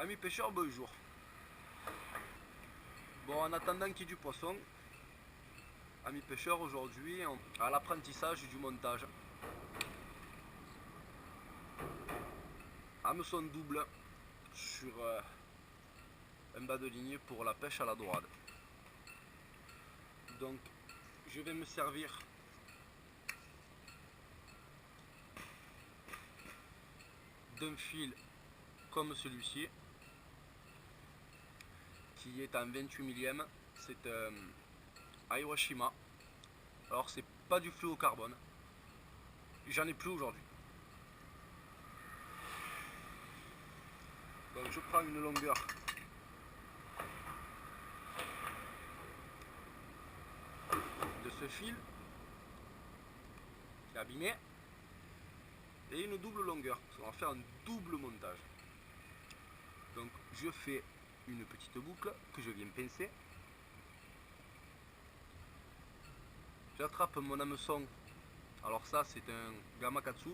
Amis pêcheurs, bonjour. Bon, en attendant qu'il y ait du poisson, amis pêcheurs, aujourd'hui, à l'apprentissage du montage. Hameçon double sur un bas de ligne pour la pêche à la dorade. Donc, je vais me servir d'un fil comme celui-ci, qui est en 28 millième. C'est un Iwashima. Alors c'est pas du fluocarbone, j'en ai plus aujourd'hui. Donc je prends une longueur de ce fil qui est abîmé et une double longueur, on va faire un double montage. Donc je fais une petite boucle que je viens pincer. J'attrape mon hameçon, alors ça c'est un Gamakatsu.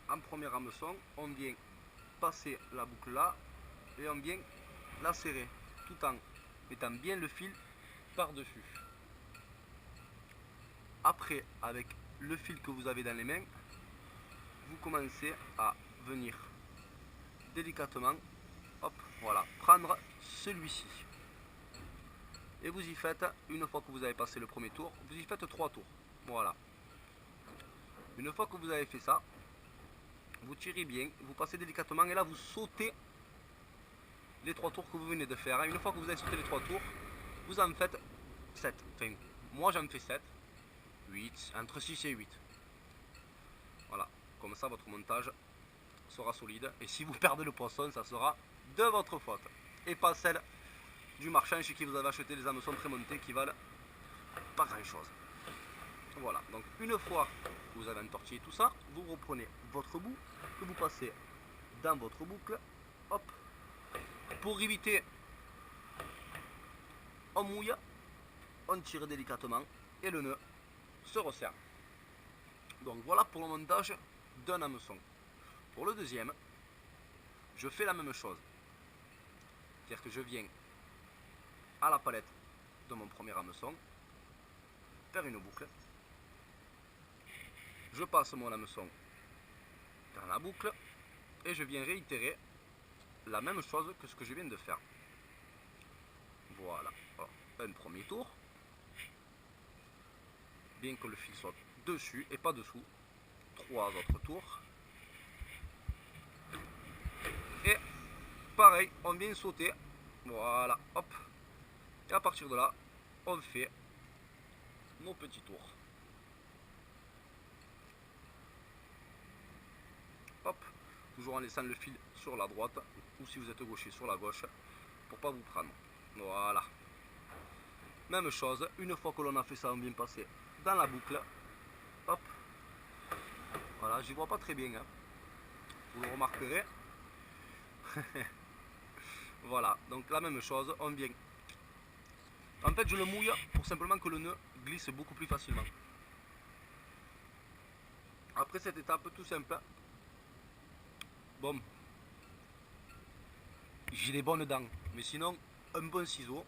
En premier hameçon, on vient passer la boucle là et on vient la serrer tout en mettant bien le fil par-dessus. Après, avec le fil que vous avez dans les mains, vous commencez à venir délicatement, hop, voilà, prendre celui-ci. Et vous y faites, une fois que vous avez passé le premier tour, vous y faites 3 tours. Voilà. Une fois que vous avez fait ça, vous tirez bien, vous passez délicatement et là vous sautez les 3 tours que vous venez de faire. Une fois que vous avez sauté les 3 tours, vous en faites 7. Enfin, moi j'en fais 7, 8, entre 6 et 8. Voilà, comme ça votre montage sera solide. Et si vous perdez le poisson, ça sera de votre faute. Et pas celle du marchand chez qui vous avez acheté des hameçons prémontés qui valent pas grand chose. Voilà, donc une fois que vous avez entortillé tout ça, vous reprenez votre bout que vous passez dans votre boucle, hop, pour éviter on mouille, on tire délicatement et le nœud se resserre. Donc voilà pour le montage d'un hameçon. Pour le deuxième, je fais la même chose, c'est-à-dire que je viens à la palette de mon premier hameçon, faire une boucle, je passe mon hameçon dans la boucle et je viens réitérer la même chose que ce que je viens de faire. Voilà, alors, un premier tour, bien que le fil soit dessus et pas dessous, 3 autres tours, et pareil, on vient sauter, voilà, hop, et à partir de là, on fait nos petits tours. Hop, toujours en laissant le fil sur la droite, ou si vous êtes gaucher sur la gauche, pour pas vous prendre. Voilà. Même chose, une fois que l'on a fait ça, on vient passer dans la boucle. Hop. Voilà, j'y vois pas très bien, hein. Vous le remarquerez. Voilà, donc la même chose, on vient. En fait, je le mouille pour simplement que le nœud glisse beaucoup plus facilement. Après cette étape tout simple, bon, j'ai des bonnes dents, mais sinon un bon ciseau.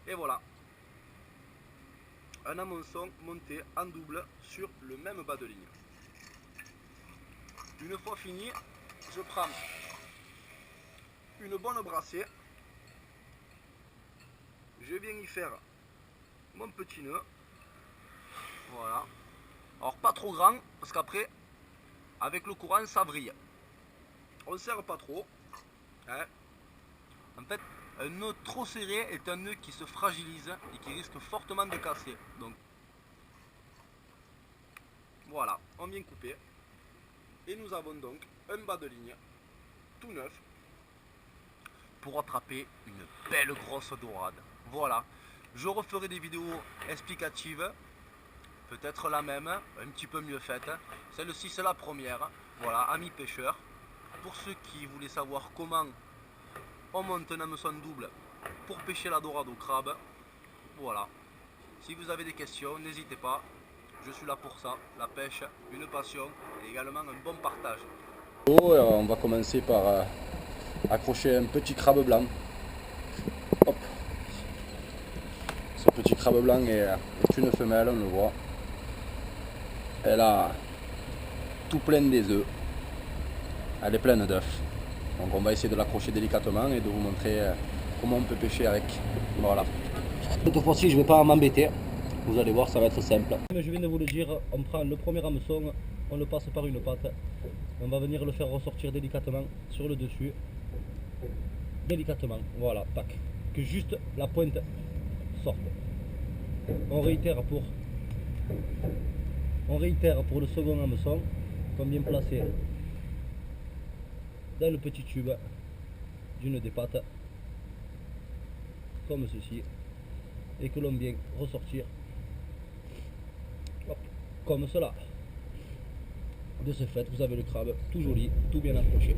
Et voilà, un hameçon monté en double sur le même bas de ligne. Une fois fini, je prends une bonne brassée, je viens y faire mon petit nœud. Voilà, alors pas trop grand parce qu'après avec le courant ça vrille. On ne serre pas trop, hein. En fait, un nœud trop serré est un nœud qui se fragilise et qui risque fortement de casser. Donc voilà, on vient couper et nous avons donc un bas de ligne tout neuf pour attraper une belle grosse dorade. Voilà, je referai des vidéos explicatives, peut-être la même, un petit peu mieux faite. Celle-ci c'est la première. Voilà, amis pêcheurs, pour ceux qui voulaient savoir comment on monte un hameçon double pour pêcher la dorade au crabe, voilà. Si vous avez des questions, n'hésitez pas, je suis là pour ça. La pêche, une passion et également un bon partage. On va commencer par accrocher un petit crabe blanc. Hop. Ce petit crabe blanc est une femelle, on le voit. Elle a tout plein des œufs. Elle est pleine d'œufs. Donc on va essayer de l'accrocher délicatement et de vous montrer comment on peut pêcher avec. Voilà. Cette fois-ci je ne vais pas m'embêter. Vous allez voir, ça va être simple. Comme je viens de vous le dire, on prend le premier hameçon, on le passe par une patte. On va venir le faire ressortir délicatement sur le dessus. Délicatement, voilà, tac. Que juste la pointe sorte. On réitère pour le second hameçon, qu'on vient placer dans le petit tube d'une des pattes, comme ceci, et que l'on vient ressortir, hop, comme cela. De ce fait, vous avez le crabe tout joli, tout bien accroché.